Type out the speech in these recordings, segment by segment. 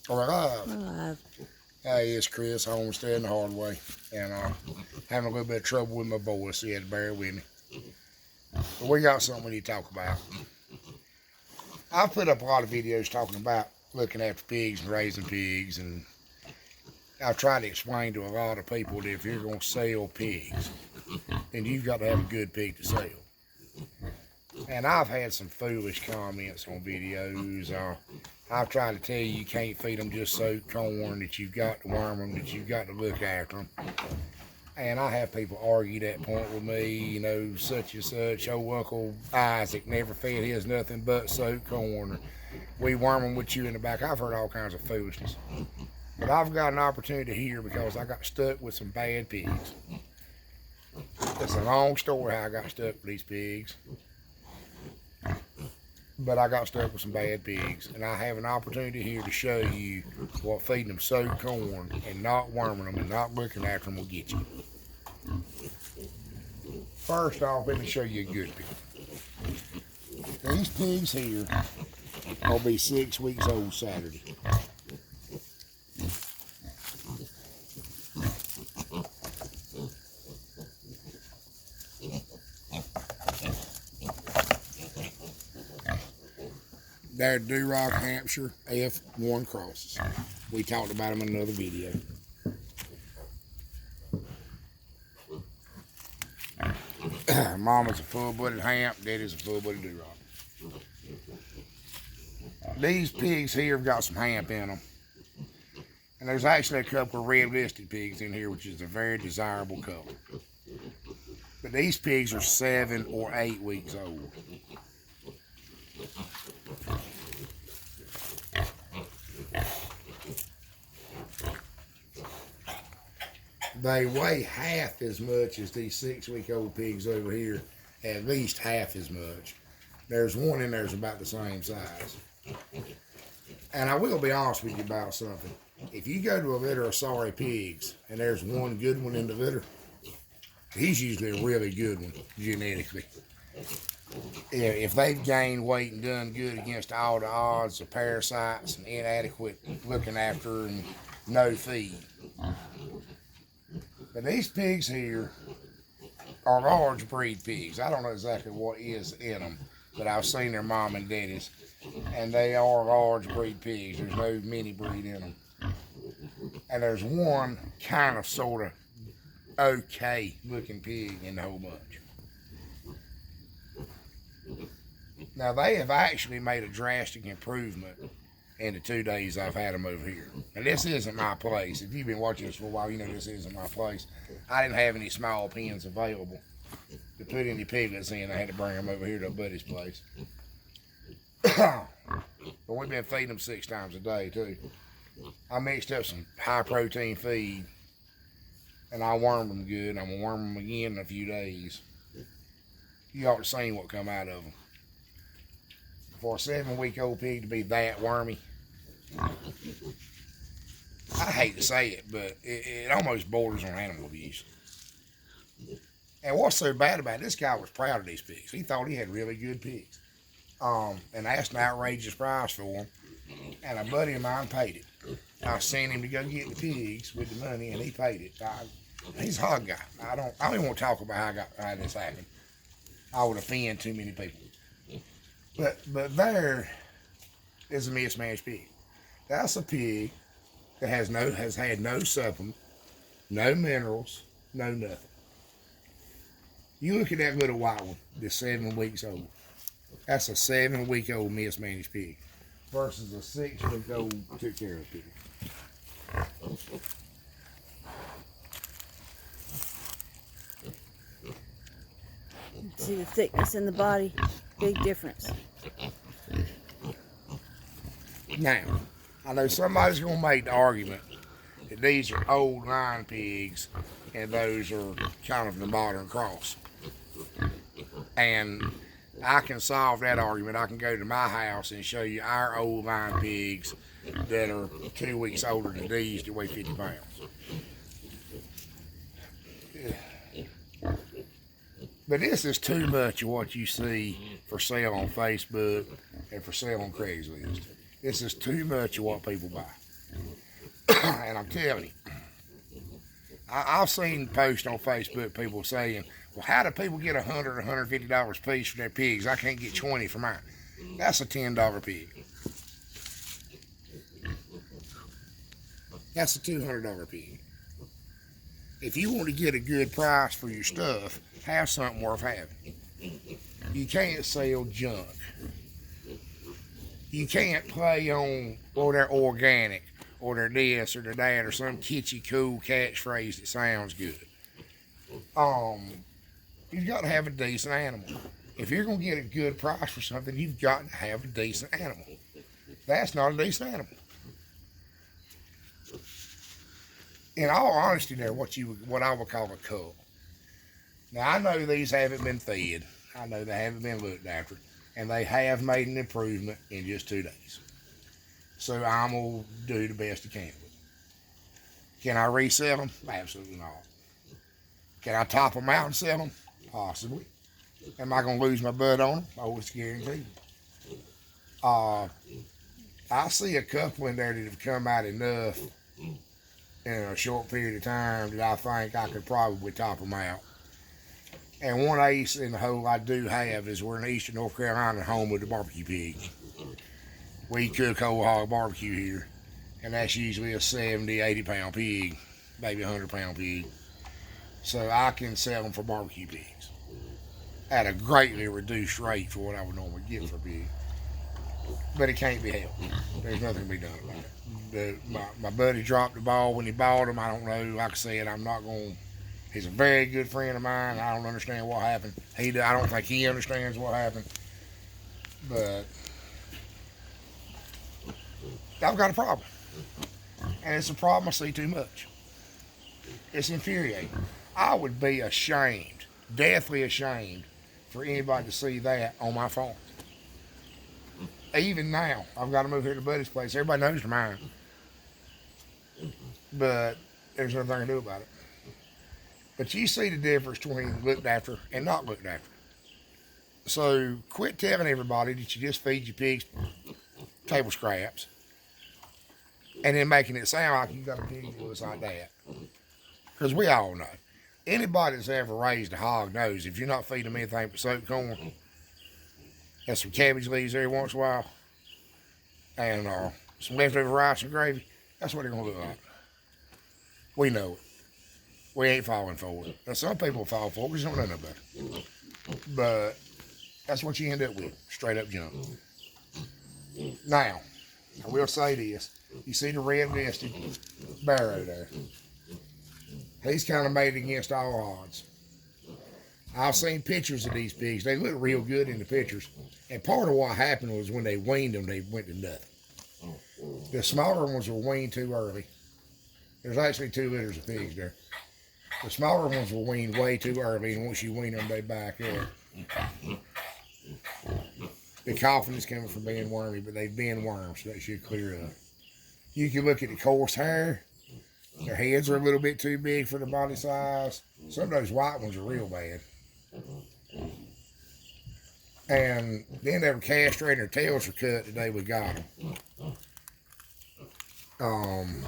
All right. Alive. Hey, it's Chris, homesteading the hard way, and having a little bit of trouble with my voice, so you had to bear with me. But we got something we need to talk about. I've put up a lot of videos talking about looking after pigs and raising pigs, and I've tried to explain to a lot of people that if you're going to sell pigs, then you've got to have a good pig to sell. And I've had some foolish comments on videos. I've tried to tell you can't feed them just soaked corn, that you've got to worm them, that you've got to look after them. And I have people argue that point with me, you know, such and such. Oh, Uncle Isaac never fed his nothing but soaked corn. Or we worm them with you in the back. I've heard all kinds of foolishness. But I've got an opportunity here because I got stuck with some bad pigs. It's a long story how I got stuck with these pigs. But I got stuck with some bad pigs, and I have an opportunity here to show you what feeding them soaked corn and not worming them and not looking after them will get you. First off, let me show you a good pig. These pigs here will be 6 weeks old Saturday. They're Duroc Hampshire F1 crosses. We talked about them in another video. Mama's a full-blooded Hamp, Daddy's a full-blooded Duroc. These pigs here have got some Hamp in them. And there's actually a couple of red-listed pigs in here, which is a very desirable color. But these pigs are 7 or 8 weeks old. They weigh half as much as these 6-week-old pigs over here, at least half as much. There's one in there that's about the same size. And I will be honest with you about something. If you go to a litter of sorry pigs and there's one good one in the litter, he's usually a really good one genetically. If they've gained weight and done good against all the odds of parasites and inadequate looking after and no feed. But these pigs here are large breed pigs. I don't know exactly what is in them, but I've seen their mom and daddies, and they are large breed pigs. There's no mini breed in them. And there's one kind of sort of okay looking pig in the whole bunch. Now they have actually made a drastic improvement in the 2 days I've had them over here. And this isn't my place. If you've been watching this for a while, you know this isn't my place. I didn't have any small pens available to put any piglets in. I had to bring them over here to a buddy's place. But we've been feeding them 6 times a day too. I mixed up some high protein feed and I wormed them good. I'm gonna worm them again in a few days. You ought to see what come out of them. For a 7-week-old pig to be that wormy, I hate to say it, but it almost borders on animal abuse. And what's so bad about it, this guy was proud of these pigs. He thought he had really good pigs. And asked an outrageous price for them. And a buddy of mine paid it. I sent him to go get the pigs with the money, and he paid it. He's a hog guy. I don't even want to talk about how this happened. I would offend too many people. But there is a mismanaged pig. That's a pig that has had no supplement, no minerals, no nothing. You look at that little white one that's 7 weeks old. That's a 7-week-old mismanaged pig versus a 6-week-old took care of pig. See the thickness in the body. Big difference. Now, I know somebody's going to make the argument that these are old line pigs and those are kind of the modern cross. And I can solve that argument. I can go to my house and show you our old line pigs that are 2 weeks older than these that weigh 50 pounds. But this is too much of what you see for sale on Facebook and for sale on Craigslist. This is too much of what people buy. And I'm telling you, I've seen posts on Facebook, people saying, well, how do people get $100 or $150 a piece for their pigs? I can't get 20 for mine. That's a $10 pig. That's a $200 pig. If you want to get a good price for your stuff, have something worth having. You can't sell junk. You can't play on, well, they're organic, or they're this, or they're that, or some kitschy cool catchphrase that sounds good. You've got to have a decent animal. If you're going to get a good price for something, you've got to have a decent animal. That's not a decent animal. In all honesty, they're what I would call a cub. Now, I know these haven't been fed. I know they haven't been looked after. And they have made an improvement in just 2 days. So I'm going to do the best I can with it. Can I resell them? Absolutely not. Can I top them out and sell them? Possibly. Am I going to lose my butt on them? Oh, it's guaranteed. I see a couple in there that have come out enough in a short period of time that I think I could probably top them out. And one ace in the hole I do have is we're in eastern North Carolina, home with the barbecue pig. We cook whole hog barbecue here, and that's usually a 70, 80 pound pig, maybe 100 pound pig. So I can sell them for barbecue pigs at a greatly reduced rate for what I would normally get for a pig. But it can't be helped. There's nothing to be done about it. My buddy dropped the ball when he bought them. I don't know. Like I said, I'm not going to. He's a very good friend of mine. I don't understand what happened. I don't think he understands what happened. But I've got a problem. And it's a problem I see too much. It's infuriating. I would be ashamed, deathly ashamed, for anybody to see that on my farm. Even now, I've got to move here to Buddy's place. Everybody knows they're mine. But there's nothing I can do about it. But you see the difference between looked after and not looked after. So quit telling everybody that you just feed your pigs table scraps and then making it sound like you got a pig that looks like that. Because we all know. Anybody that's ever raised a hog knows if you're not feeding them anything but soaked corn and some cabbage leaves every once in a while and some leftover rice and gravy, that's what they're going to look like. We know it. We ain't falling for it. Now, some people fall for it. We just don't know no better. But that's what you end up with. Straight up junk. Now, I will say this. You see the red-vested barrow there. He's kind of made against all odds. I've seen pictures of these pigs. They look real good in the pictures. And part of what happened was when they weaned them, they went to nothing. The smaller ones were weaned too early. There's actually 2 litters of pigs there. The smaller ones were weaned way too early, and once you wean them, they back up. The coughing is coming from being wormy, but they've been worms, so that should clear up. You can look at the coarse hair. Their heads are a little bit too big for the body size. Some of those white ones are real bad. And then they were castrated, their tails were cut the day we got them.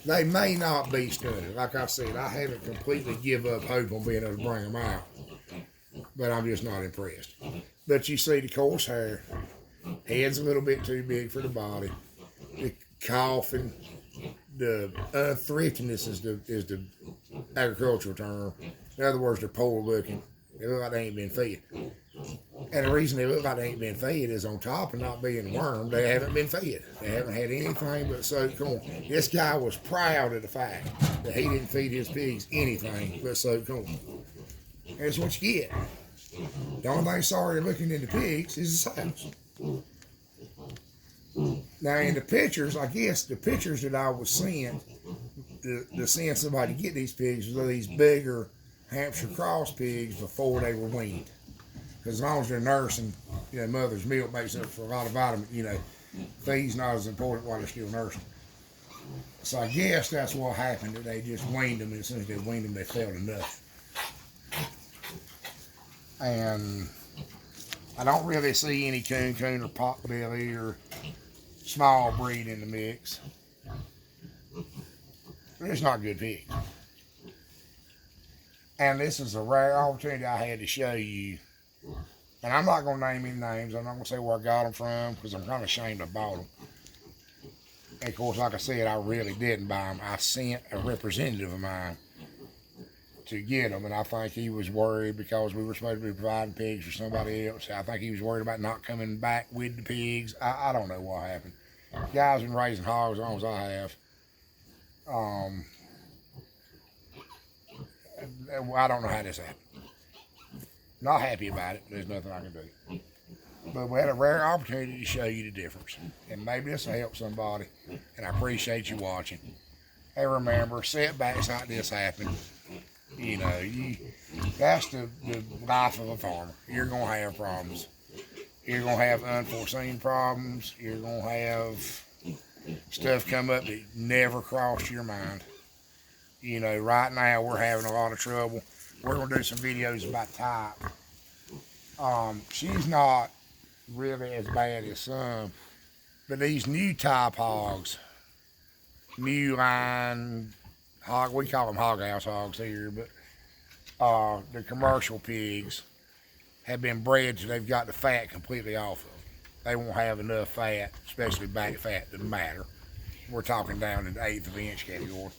They may not be stunted. Like I said, I haven't completely give up hope on being able to bring them out. But I'm just not impressed. But you see the coarse hair. Head's a little bit too big for the body. The coughing. The thriftiness is the agricultural term. In other words, they're poor looking. They look like they ain't been fed. And the reason they look like they ain't been fed is on top of not being wormed, they haven't been fed. They haven't had anything but soaked corn. This guy was proud of the fact that he didn't feed his pigs anything but soaked corn. And that's what you get. The only thing sorry looking in the pigs is the sows. Now in the pictures, I guess the pictures that I was seeing, to seeing somebody get these pigs was these bigger Hampshire cross pigs before they were weaned. Because as long as they're nursing, mother's milk makes up for a lot of vitamin, feed's not as important while they're still nursing. So I guess that's what happened, that they just weaned them, and as soon as they weaned them, they felt enough. And I don't really see any coon or potbelly or small breed in the mix. They're just not good pigs. And this is a rare opportunity I had to show you. And I'm not going to name any names. I'm not going to say where I got them from because I'm kind of ashamed I bought them. And of course, like I said, I really didn't buy them. I sent a representative of mine to get them, and I think he was worried because we were supposed to be providing pigs for somebody else. I think he was worried about not coming back with the pigs. I don't know what happened. The guy's been raising hogs as long as I have. I don't know how this happened. Not happy about it. There's nothing I can do. But we had a rare opportunity to show you the difference. And maybe this will help somebody. And I appreciate you watching. Hey, remember, setbacks like this happen. You know, that's the life of a farmer. You're going to have problems. You're going to have unforeseen problems. You're going to have stuff come up that never crossed your mind. You know, right now we're having a lot of trouble. We're going to do some videos about type. She's not really as bad as some, but these new type hogs, new line hog, we call them hog house hogs here, but the commercial pigs have been bred till they've got the fat completely off of them. They won't have enough fat, especially back fat, to matter. We're talking down in the 1/8 of an inch category.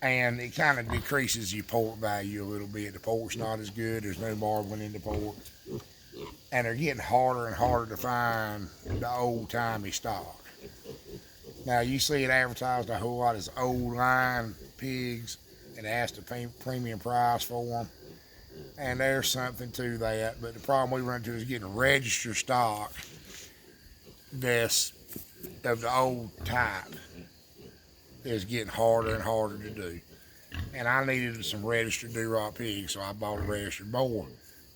And it kind of decreases your pork value a little bit. The pork's not as good. There's no marbling in the pork. And they're getting harder and harder to find the old-timey stock. Now, you see it advertised a whole lot as old line pigs, and ask the premium price for them. And there's something to that. But the problem we run into is getting registered stock that's of the old type is getting harder and harder to do. And I needed some registered do-right pigs, so I bought a registered boar.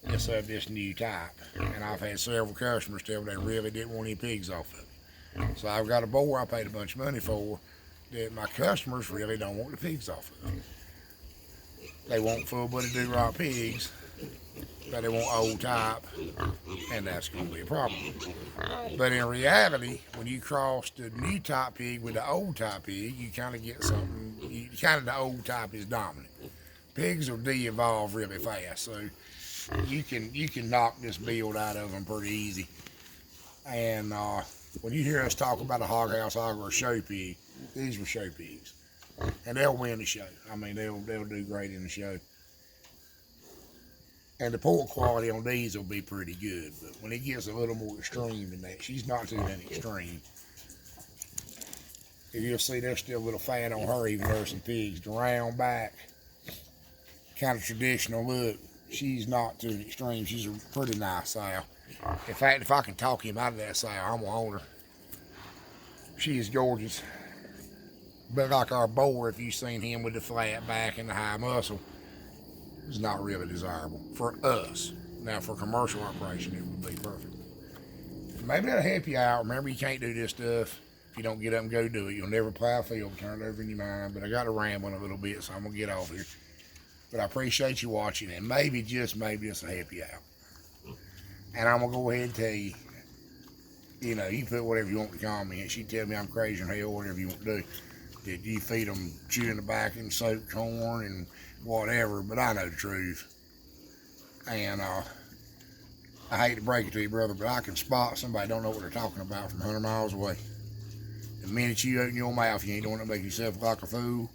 It's of this new type. And I've had several customers tell me they really didn't want any pigs off of it. So I've got a boar I paid a bunch of money for that my customers really don't want the pigs off of it. They want full-blooded do-right pigs, but they want old type, and that's going to be a problem. But in reality, when you cross the new type pig with the old type pig, you kind of get something, the old type is dominant. Pigs will de-evolve really fast, so you can knock this build out of them pretty easy. And when you hear us talk about a hog house hog or a show pig, these were show pigs. And they'll win the show. I mean, they'll do great in the show. And the pork quality on these will be pretty good. But when it gets a little more extreme than that, she's not too that extreme. You'll see there's still a little fat on her, even though there's some pigs. The round back, kind of traditional look. She's not too extreme. She's a pretty nice sow. In fact, if I can talk him out of that sow, I'm gonna own her. She is gorgeous. But like our boar, if you've seen him with the flat back and the high muscle, it's not really desirable for us. Now, for commercial operation, it would be perfect. Maybe that'll help you out. Remember, you can't do this stuff if you don't get up and go do it. You'll never plow a field, turn it over in your mind. But I got to rambling a little bit, so I'm going to get off here. But I appreciate you watching, and maybe, just maybe, this will help you out. And I'm going to go ahead and tell you, you know, you put whatever you want to comment. She tell me I'm crazy and hell, whatever you want to do. Did you feed them chewing tobacco and soaked corn and whatever? But I know the truth. And I hate to break it to you, brother, but I can spot somebody don't know what they're talking about from 100 miles away. The minute you open your mouth, you ain't doing it to make yourself look like a fool.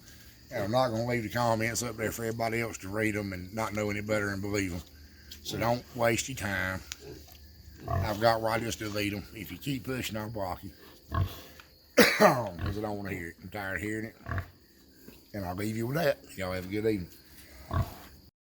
And I'm not going to leave the comments up there for everybody else to read them and not know any better and believe them. So don't waste your time. I've got right just to delete them. If you keep pushing, I'll block you. Because I don't want to hear it. I'm tired of hearing it. And I'll leave you with that. Y'all have a good evening.